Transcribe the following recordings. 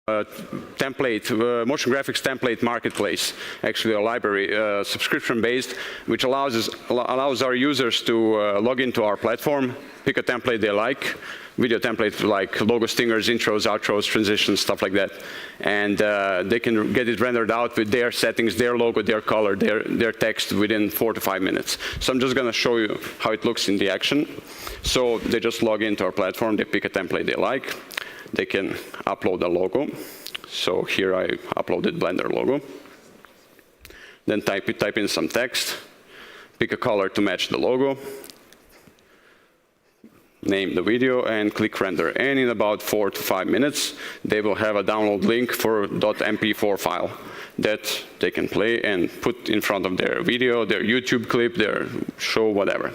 motion graphics template marketplace, actually a library, subscription-based, which allows our users to log into our platform, pick a template they like, video templates like logo stingers, intros, outros, transitions, stuff like that. And they can get it rendered out with their settings, their logo, their color, their text within 4 to 5 minutes. So I'm just going to show you how it looks in the action. So they just log into our platform, they pick a template they like, they can upload a logo. So here I uploaded Blender logo. Then type in some text, pick a color to match the logo, name the video, and click render. And in about 4 to 5 minutes, they will have a download link for .mp4 file that they can play and put in front of their video, their YouTube clip, their show, whatever.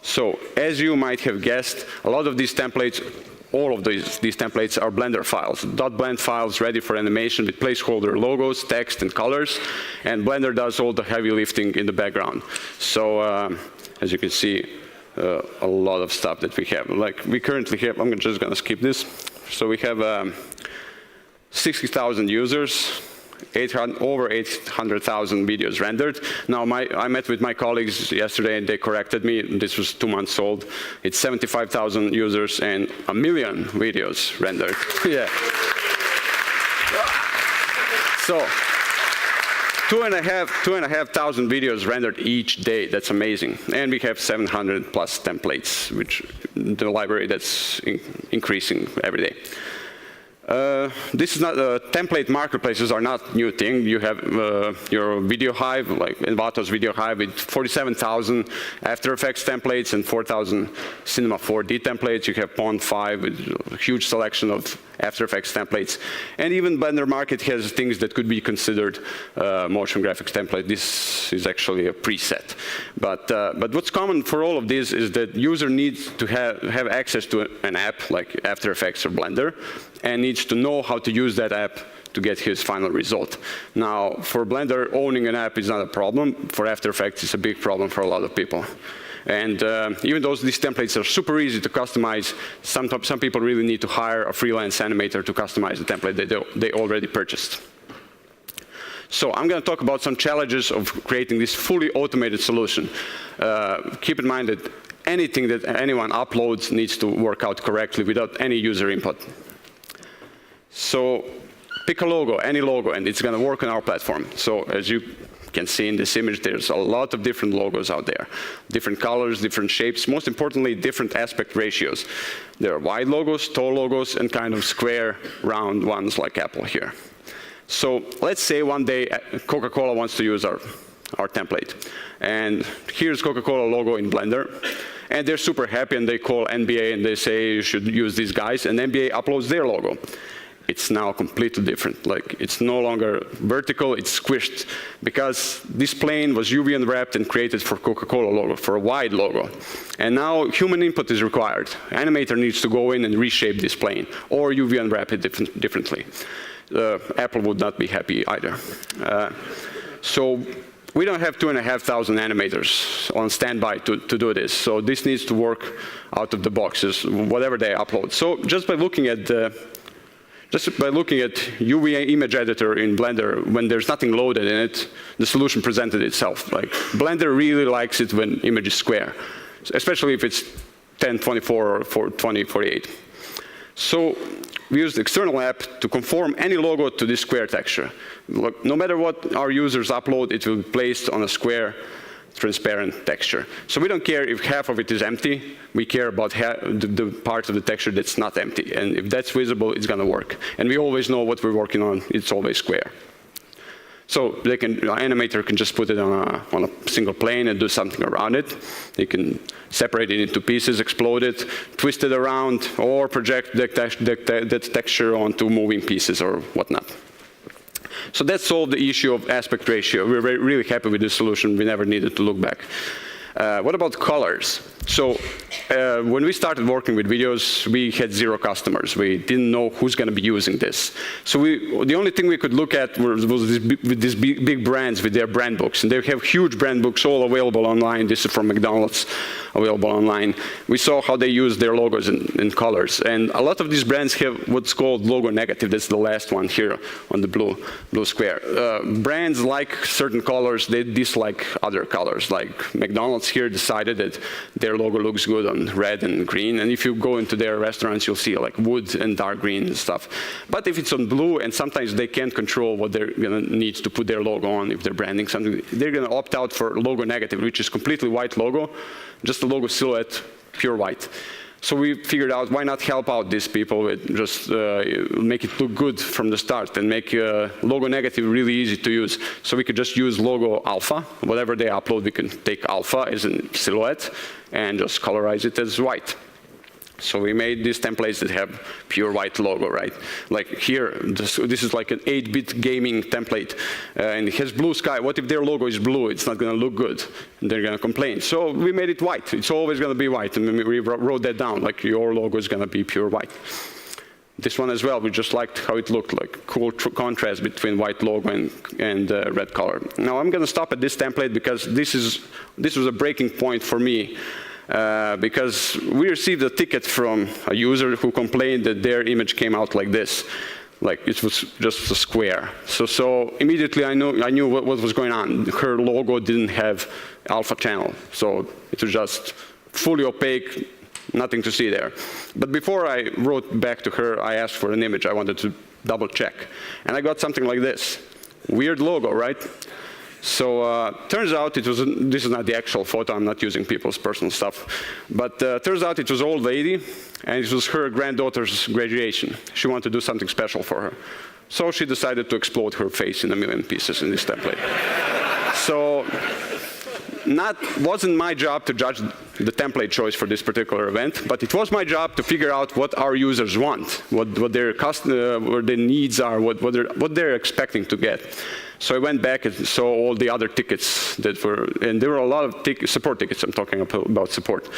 So as you might have guessed, a lot of these templates, all of these templates are Blender files, .blend files ready for animation with placeholder logos, text, and colors. And Blender does all the heavy lifting in the background. So as you can see, a lot of stuff that we have. Like we currently have, I'm just going to skip this. So we have 60,000 users, over 800,000 videos rendered. Now I met with my colleagues yesterday and they corrected me. This was 2 months old. It's 75,000 users and 1 million videos rendered. Yeah. So 2,500 videos rendered each day. That's amazing. And we have 700 plus templates, which the library that's increasing every day. This is not, template marketplaces are not new thing. You have your video hive, like Envato's video hive with 47,000 After Effects templates and 4,000 Cinema 4D templates. You have Pond 5 with a huge selection of After Effects templates. And even Blender Market has things that could be considered motion graphics template. This is actually a preset. But what's common for all of these is that user needs to have access to an app like After Effects or Blender, and needs to know how to use that app to get his final result. Now, for Blender, owning an app is not a problem. For After Effects, it's a big problem for a lot of people. And even though these templates are super easy to customize, some people really need to hire a freelance animator to customize the template that they already purchased. So I'm going to talk about some challenges of creating this fully automated solution. Keep in mind that anything that anyone uploads needs to work out correctly without any user input. So pick a logo, any logo, and it's going to work on our platform. So as you can see in this image, there's a lot of different logos out there. Different colors, different shapes, most importantly, different aspect ratios. There are wide logos, tall logos, and kind of square, round ones like Apple here. So let's say one day Coca-Cola wants to use our template. And here's Coca-Cola logo in Blender. And they're super happy, and they call NBA, and they say you should use these guys, and NBA uploads their logo. It's now completely different. Like, it's no longer vertical, it's squished, because this plane was UV unwrapped and created for Coca-Cola logo, for a wide logo. And now human input is required. Animator needs to go in and reshape this plane, or UV unwrap it differently. Apple would not be happy either. So we don't have 2,500 animators on standby to do this. So this needs to work out of the boxes, whatever they upload. So just by looking at UV image editor in Blender, when there's nothing loaded in it, the solution presented itself. Like, Blender really likes it when image is square, especially if it's 1024 or 2048. So we use the external app to conform any logo to this square texture. Look, no matter what our users upload, it will be placed on a square, transparent texture. So we don't care if half of it is empty. We care about the part of the texture that's not empty. And if that's visible, it's going to work. And we always know what we're working on. It's always square. So animator can just put it on a single plane and do something around it. They can separate it into pieces, explode it, twist it around, or project that texture onto moving pieces or whatnot. So that solved the issue of aspect ratio. We're really happy with this solution. We never needed to look back. What about colors? So when we started working with videos, we had 0 customers. We didn't know who's going to be using this. So the only thing we could look at was these big brands with their brand books. And they have huge brand books all available online. This is from McDonald's, available online. We saw how they use their logos and colors. And a lot of these brands have what's called logo negative. That's the last one here on the blue square. Brands like certain colors, they dislike other colors. Like McDonald's here decided that their logo looks good on red and green, and if you go into their restaurants, you'll see like wood and dark green and stuff. But if it's on blue, and sometimes they can't control what they're gonna need to put their logo on if they're branding something, they're gonna opt out for logo negative, which is completely white logo, just a logo silhouette, pure white. So we figured out why not help out these people with just make it look good from the start and make logo negative really easy to use. So we could just use logo alpha. Whatever they upload, we can take alpha as a silhouette and just colorize it as white. So we made these templates that have pure white logo, right? Like here, this is like an 8-bit gaming template, and it has blue sky. What if their logo is blue? It's not going to look good. And they're going to complain. So we made it white. It's always going to be white, and we wrote that down, like your logo is going to be pure white. This one as well, we just liked how it looked, like cool contrast between white logo and red color. Now I'm going to stop at this template because this was a breaking point for me. Because we received a ticket from a user who complained that their image came out like this, like it was just a square. So immediately I knew what was going on. Her logo didn't have alpha channel, so it was just fully opaque, nothing to see there. But before I wrote back to her, I asked for an image. I wanted to double check, and I got something like this. Weird logo, right? So turns out this is not the actual photo, I'm not using people's personal stuff, but turns out it was an old lady, and it was her granddaughter's graduation. She wanted to do something special for her. So she decided to explode her face in 1,000,000 pieces in this template. So wasn't my job to judge the template choice for this particular event, but it was my job to figure out what our users want, what their needs are, what they're expecting to get. So I went back and saw all the other tickets that were, and there were a lot of support tickets. I'm talking about support.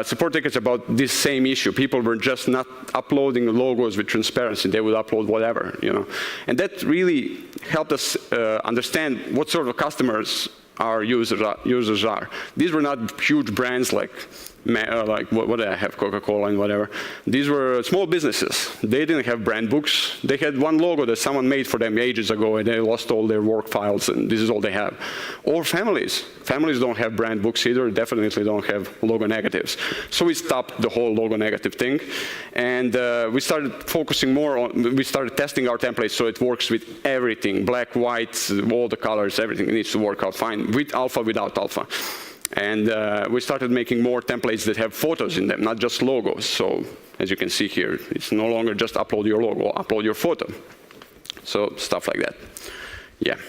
Support tickets about this same issue. People were just not uploading logos with transparency. They would upload whatever, you know. And that really helped us understand what sort of customers our users are. These were not huge brands like what did I have, Coca-Cola and whatever. These were small businesses. They didn't have brand books. They had one logo that someone made for them ages ago, and they lost all their work files, and this is all they have. Or families. Families don't have brand books either, definitely don't have logo negatives. So we stopped the whole logo negative thing, and we started focusing more on, we started testing our templates so it works with everything, black, white, all the colors, everything needs to work out fine, with alpha, without alpha. And we started making more templates that have photos in them, not just logos. So as you can see here, it's no longer just upload your logo, upload your photo. So stuff like that. Yeah.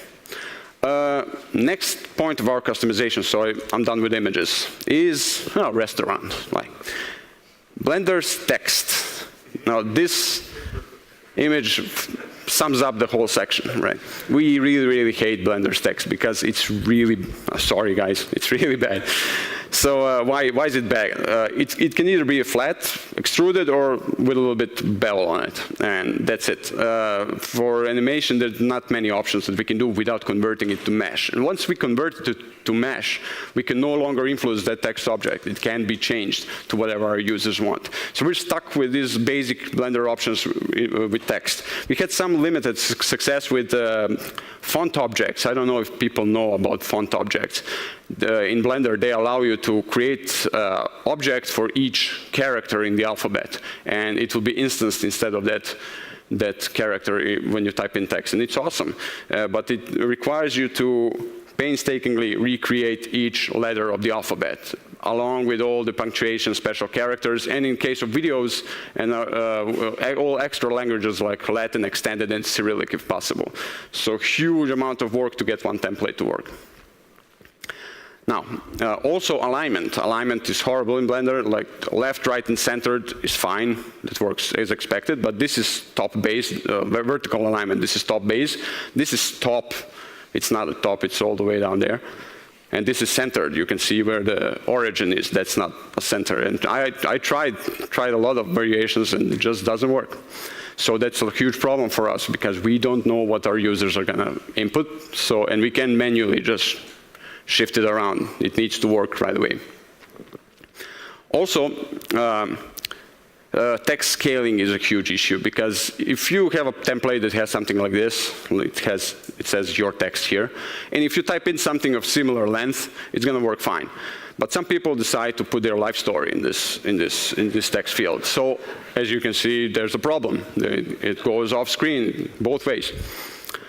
Next point of our customization, so I'm done with images, is restaurant. Like Blender's text. Now this image sums up the whole section, right? We really, really hate Blender's text because it's really, sorry guys, it's really bad. So why is it bad? It can either be a flat, extruded, or with a little bit bevel on it, and that's it. For animation, there's not many options that we can do without converting it to mesh. And once we convert it to mesh, we can no longer influence that text object. It can be changed to whatever our users want. So we're stuck with these basic Blender options with text. We had some limited success with font objects. I don't know if people know about font objects. In Blender, they allow you to create objects for each character in the alphabet, and it will be instanced instead of that character when you type in text, and it's awesome. But it requires you to painstakingly recreate each letter of the alphabet, along with all the punctuation, special characters, and in case of videos, and all extra languages like Latin, extended, and Cyrillic if possible. So huge amount of work to get one template to work. Now, also alignment. Alignment is horrible in Blender, like left, right, and centered is fine. It works as expected, but this is top base, vertical alignment. This is top base. This is top. It's not a top, it's all the way down there. And this is centered. You can see where the origin is. That's not a center. And I tried a lot of variations, and it just doesn't work. So that's a huge problem for us, because we don't know what our users are going to input. And we can manually just shift it around. It needs to work right away. Also, text scaling is a huge issue, because if you have a template that has something like this, it says your text here, and if you type in something of similar length, it's going to work fine. But some people decide to put their life story in this text field. So as you can see, there's a problem. It goes off screen both ways.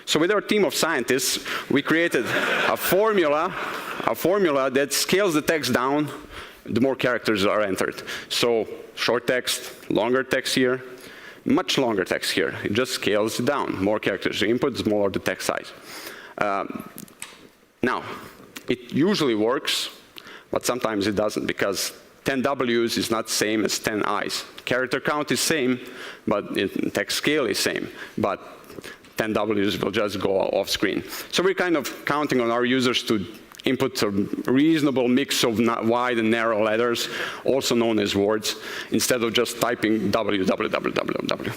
So with our team of scientists, we created a formula that scales the text down the more characters are entered. So short text, longer text here, much longer text here. It just scales it down. More characters you input, smaller the text size. Now, it usually works, but sometimes it doesn't, because 10 W's is not the same as 10 I's. Character count is same, but text scale is same. But 10 W's will just go off screen. So we're kind of counting on our users to input a reasonable mix of wide and narrow letters, also known as words, instead of just typing www.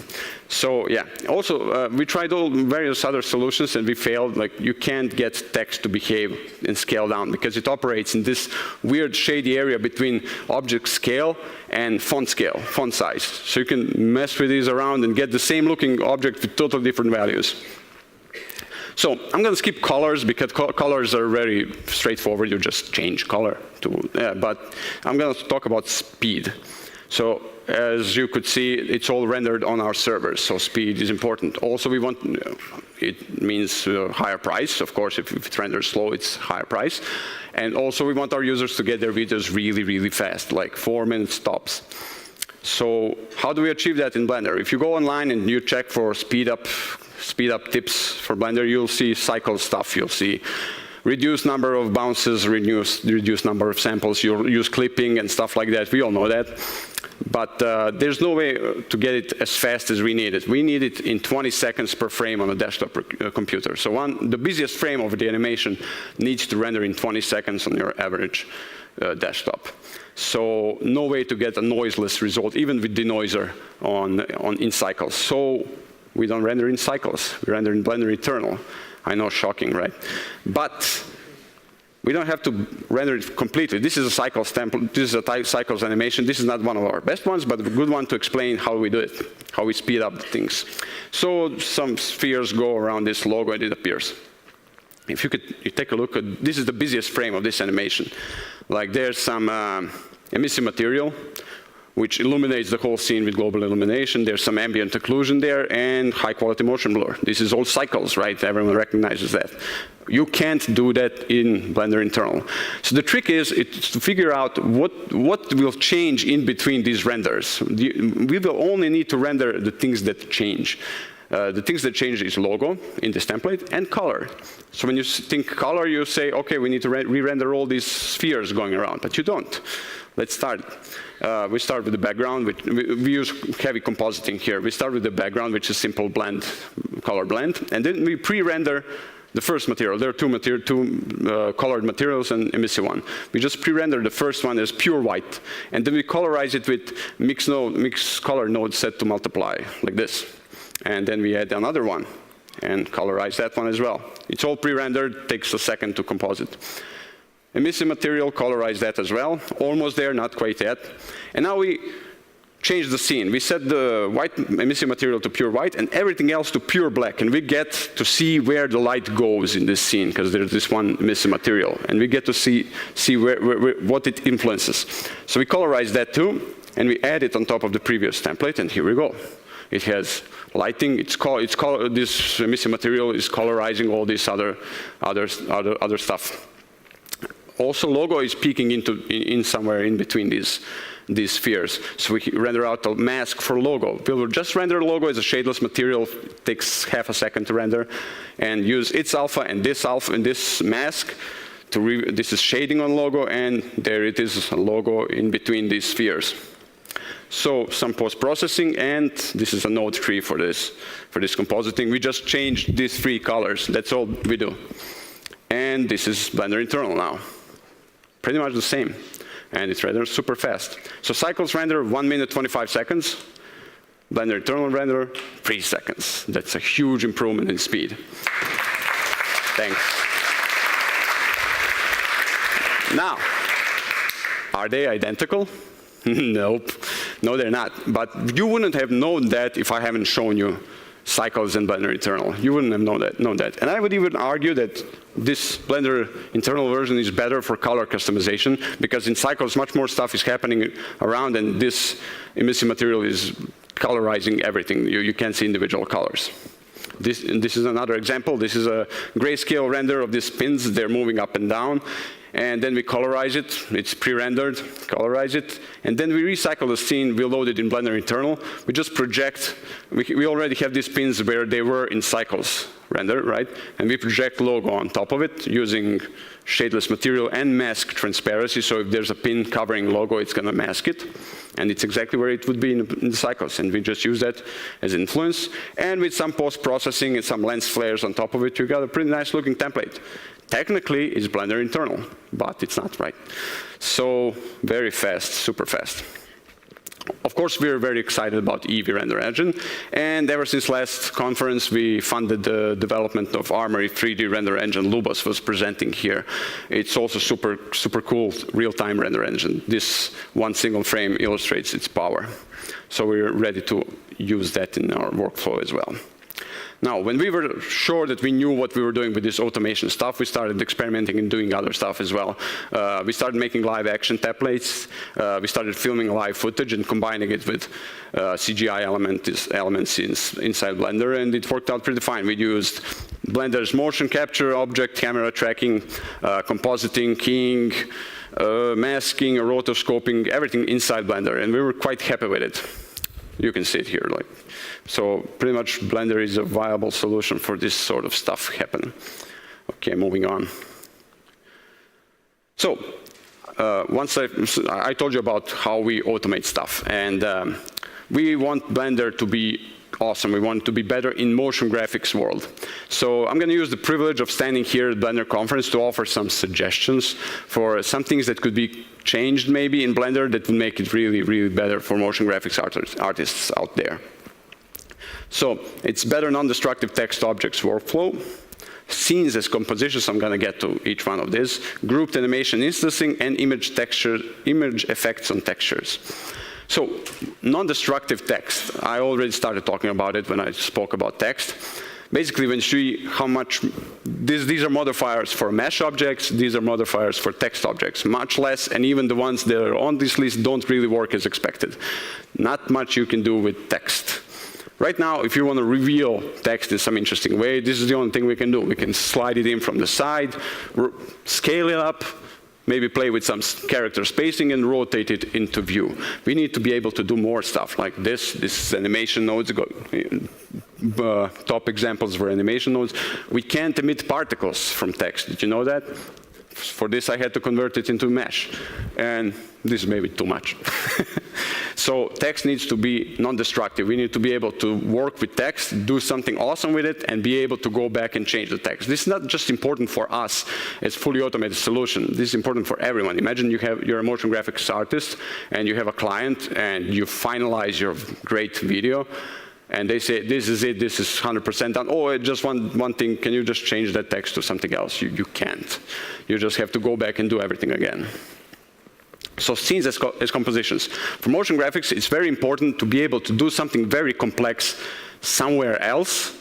So yeah, also we tried all various other solutions and we failed. Like, you can't get text to behave and scale down, because it operates in this weird shady area between object scale and font scale, font size. So you can mess with these around and get the same looking object with totally different values. So I'm going to skip colors, because colors are very straightforward. You just change color but I'm going to talk about speed. So as you could see, it's all rendered on our servers, so speed is important. Also, we want, it means higher price. Of course, if it renders slow, it's higher price. And also, we want our users to get their videos really, really fast, like 4 minutes tops. So how do we achieve that in Blender? If you go online and you check for speed up tips for Blender, you'll see cycle stuff. You'll see reduced number of bounces, reduced number of samples. You'll use clipping and stuff like that. We all know that. But there's no way to get it as fast as we need it. We need it in 20 seconds per frame on a desktop computer. So the busiest frame of the animation needs to render in 20 seconds on your average desktop. So no way to get a noiseless result, even with denoiser in cycles. So we don't render in cycles. We render in Blender Eternal. I know, shocking, right? But we don't have to render it completely. This is a cycles template. This is a cycles animation. This is not one of our best ones, but a good one to explain how we do it, how we speed up things. So some spheres go around this logo and it appears. If you take a look at, this is the busiest frame of this animation. Like, there's some emissive material, which illuminates the whole scene with global illumination. There's some ambient occlusion there and high quality motion blur. This is all cycles, right? Everyone recognizes that. You can't do that in Blender Internal. So the trick is to figure out what will change in between these renders. We will only need to render the things that change. The things that change is logo in this template and color. So when you think color, you say, okay, we need to re-render all these spheres going around, but you don't. Let's start. We start with the background. We use heavy compositing here. We start with the background, which is simple blend, color blend, and then we pre-render the first material. There are two colored materials and emissive one. We just pre-render the first one as pure white, and then we colorize it with mix color node set to multiply, like this. And then we add another one and colorize that one as well. It's all pre-rendered, takes a second to composite. Emissive material, colorize that as well. Almost there, not quite yet. And now we change the scene. We set the white emissive material to pure white and everything else to pure black. And we get to see where the light goes in this scene, because there's this one emissive material. And we get to see what it influences. So we colorize that too, and we add it on top of the previous template, and here we go. It has lighting. This emissive material is colorizing all this other stuff. Also, logo is peeking in somewhere in between these spheres. So we render out a mask for logo. We will just render logo as a shadeless material. It takes half a second to render, and use its alpha and this mask. This is shading on logo, and there it is, a logo in between these spheres. So some post-processing, and this is a node tree for this compositing. We just changed these three colors. That's all we do. And this is Blender Internal now. pretty much the same. And it's renders super fast. So cycles render 1 minute 25 seconds. Blender internal render 3 seconds. That's a huge improvement in speed. Thanks. Now, are they identical? Nope. No, they're not. But you wouldn't have known that if I haven't shown you cycles in Blender Internal. You wouldn't have known that. And I would even argue that this Blender Internal version is better for color customization, because in cycles much more stuff is happening around, and this emissive material is colorizing everything. You can't see individual colors. This is another example. This is a grayscale render of these pins. They're moving up and down. And then we colorize it. It's pre-rendered, colorize it. And then we recycle the scene. We load it in Blender Internal. We just project. We already have these pins where they were in cycles render, right? And we project logo on top of it using shadeless material and mask transparency. So if there's a pin covering logo, it's going to mask it. And it's exactly where it would be in the cycles. And we just use that as influence. And with some post-processing and some lens flares on top of it, you got a pretty nice looking template. Technically, it's Blender Internal, but it's not, right? So very fast, super fast. Of course, we're very excited about Eevee Render Engine. And ever since last conference, we funded the development of Armory 3D Render Engine. Lubos was presenting here. It's also super, super cool real-time render engine. This one single frame illustrates its power. So we're ready to use that in our workflow as well. Now, when we were sure that we knew what we were doing with this automation stuff, we started experimenting and doing other stuff as well. We started making live action templates. We started filming live footage and combining it with CGI elements inside Blender, and it worked out pretty fine. We used Blender's motion capture, object camera tracking, compositing, keying, masking, rotoscoping, everything inside Blender, and we were quite happy with it. You can see it here. So pretty much Blender is a viable solution for this sort of stuff happen. Okay, moving on. So once I told you about how we automate stuff, and we want Blender to be awesome. We want it to be better in motion graphics world. So I'm going to use the privilege of standing here at Blender conference to offer some suggestions for some things that could be changed maybe in Blender that would make it really, really better for motion graphics artists out there. So it's better non-destructive text objects workflow, scenes as compositions, I'm going to get to each one of these, grouped animation instancing, and image effects on textures. So non-destructive text, I already started talking about it when I spoke about text. Basically, when you see how much, these are modifiers for mesh objects, these are modifiers for text objects, much less, and even the ones that are on this list don't really work as expected. Not much you can do with text. Right now, if you want to reveal text in some interesting way, this is the only thing we can do. We can slide it in from the side, scale it up, maybe play with some character spacing and rotate it into view. We need to be able to do more stuff like this. This is animation nodes. Top examples for animation nodes. We can't emit particles from text. Did you know that? For this, I had to convert it into mesh. And this is maybe too much. So text needs to be non-destructive. We need to be able to work with text, do something awesome with it, and be able to go back and change the text. This is not just important for us as fully automated solution. This is important for everyone. Imagine you're a motion graphics artist, and you have a client, and you finalize your great video, and they say, this is it, this is 100% done. Oh, just one thing, can you just change that text to something else? You can't. You just have to go back and do everything again. So scenes as compositions. For motion graphics, it's very important to be able to do something very complex somewhere else,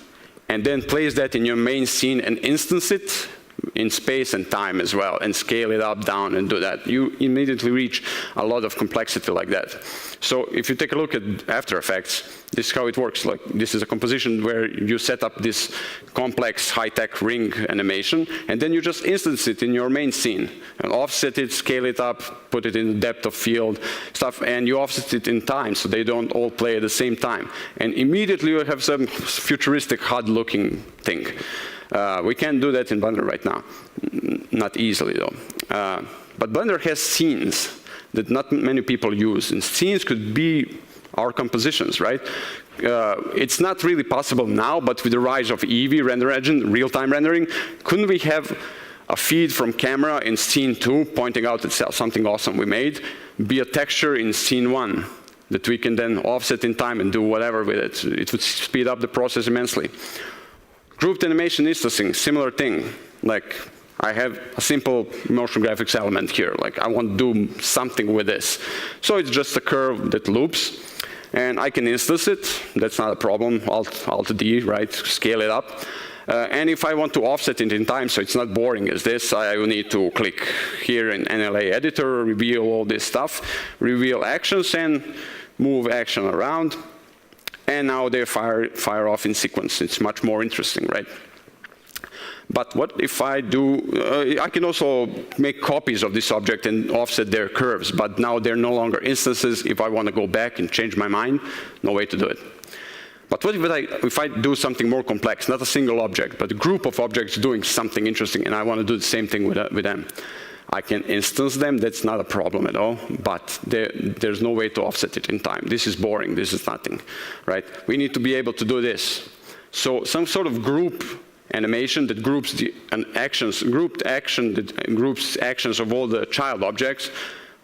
and then place that in your main scene and instance it in space and time as well, and scale it up, down, and do that. You immediately reach a lot of complexity like that. So if you take a look at After Effects, this is how it works. Like, this is a composition where you set up this complex high-tech ring animation, and then you just instance it in your main scene, and offset it, scale it up, put it in the depth of field stuff, and you offset it in time, so they don't all play at the same time. And immediately you have some futuristic, HUD-looking thing. We can't do that in Blender right now. Not easily, though. But Blender has scenes that not many people use. And scenes could be our compositions, right? It's not really possible now, but with the rise of Eevee Render Engine, real-time rendering, couldn't we have a feed from camera in scene 2 pointing out that something awesome we made, be a texture in scene 1 that we can then offset in time and do whatever with it. It would speed up the process immensely. Grouped animation instancing, similar thing. Like, I have a simple motion graphics element here. Like, I want to do something with this. So it's just a curve that loops, and I can instance it. That's not a problem. Alt-D, right? Scale it up. And if I want to offset it in time so it's not boring as this, I will need to click here in NLA editor, reveal all this stuff, reveal actions, and move action around. And now they fire off in sequence. It's much more interesting, right? But what if I do, I can also make copies of this object and offset their curves, but now they're no longer instances. If I want to go back and change my mind, no way to do it. But what if I do something more complex, not a single object, but a group of objects doing something interesting, and I want to do the same thing with them? I can instance them, that's not a problem at all, but there's no way to offset it in time. This is boring, this is nothing, right? We need to be able to do this. So some sort of group animation that groups grouped action that groups actions of all the child objects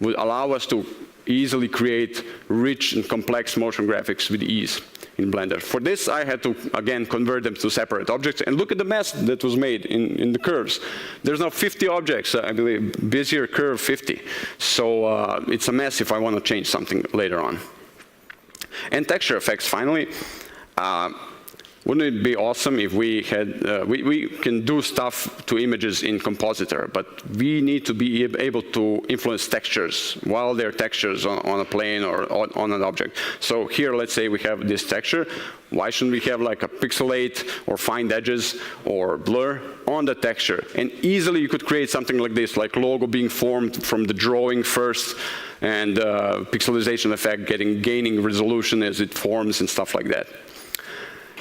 would allow us to easily create rich and complex motion graphics with ease in Blender. For this, I had to, again, convert them to separate objects. And look at the mess that was made in the curves. There's now 50 objects, I believe, Bezier curve 50. So it's a mess if I want to change something later on. And texture effects, finally. Wouldn't it be awesome if we had, we can do stuff to images in Compositor, but we need to be able to influence textures while they're textures on a plane or on an object. So here, let's say we have this texture. Why shouldn't we have like a pixelate or find edges or blur on the texture? And easily you could create something like this, like logo being formed from the drawing first, and pixelization effect gaining resolution as it forms and stuff like that.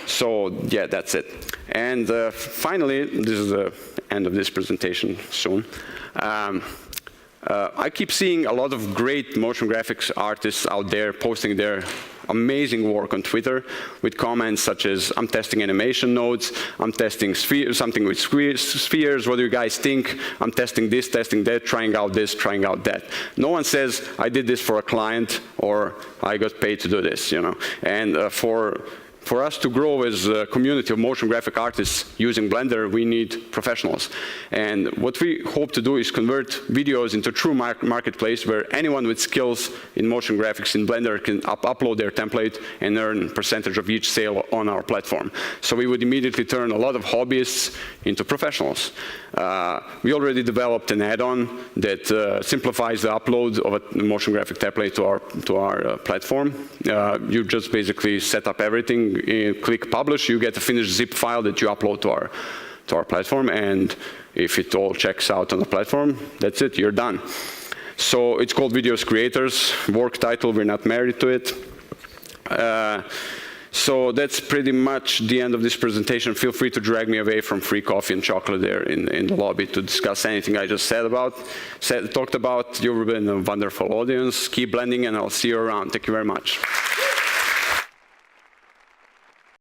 So yeah, that's it. And finally, this is the end of this presentation soon. I keep seeing a lot of great motion graphics artists out there posting their amazing work on Twitter with comments such as, I'm testing animation nodes, I'm testing something with spheres, what do you guys think? I'm testing this, testing that, trying out this, trying out that. No one says, I did this for a client, or I got paid to do this, you know. And for us to grow as a community of motion graphic artists using Blender, we need professionals. And what we hope to do is convert videos into a true marketplace where anyone with skills in motion graphics in Blender can upload their template and earn percentage of each sale on our platform. So we would immediately turn a lot of hobbyists into professionals. We already developed an add-on that simplifies the upload of a motion graphic template to our platform. You just basically set up everything, click publish, you get a finished zip file that you upload to our platform, and if it all checks out on the platform, that's it, you're done. So it's called Videos Creators, work title, we're not married to it. So that's pretty much the end of this presentation. Feel free to drag me away from free coffee and chocolate there in the lobby to discuss anything I just talked about. You've been a wonderful audience. Keep blending, and I'll see you around. Thank you very much.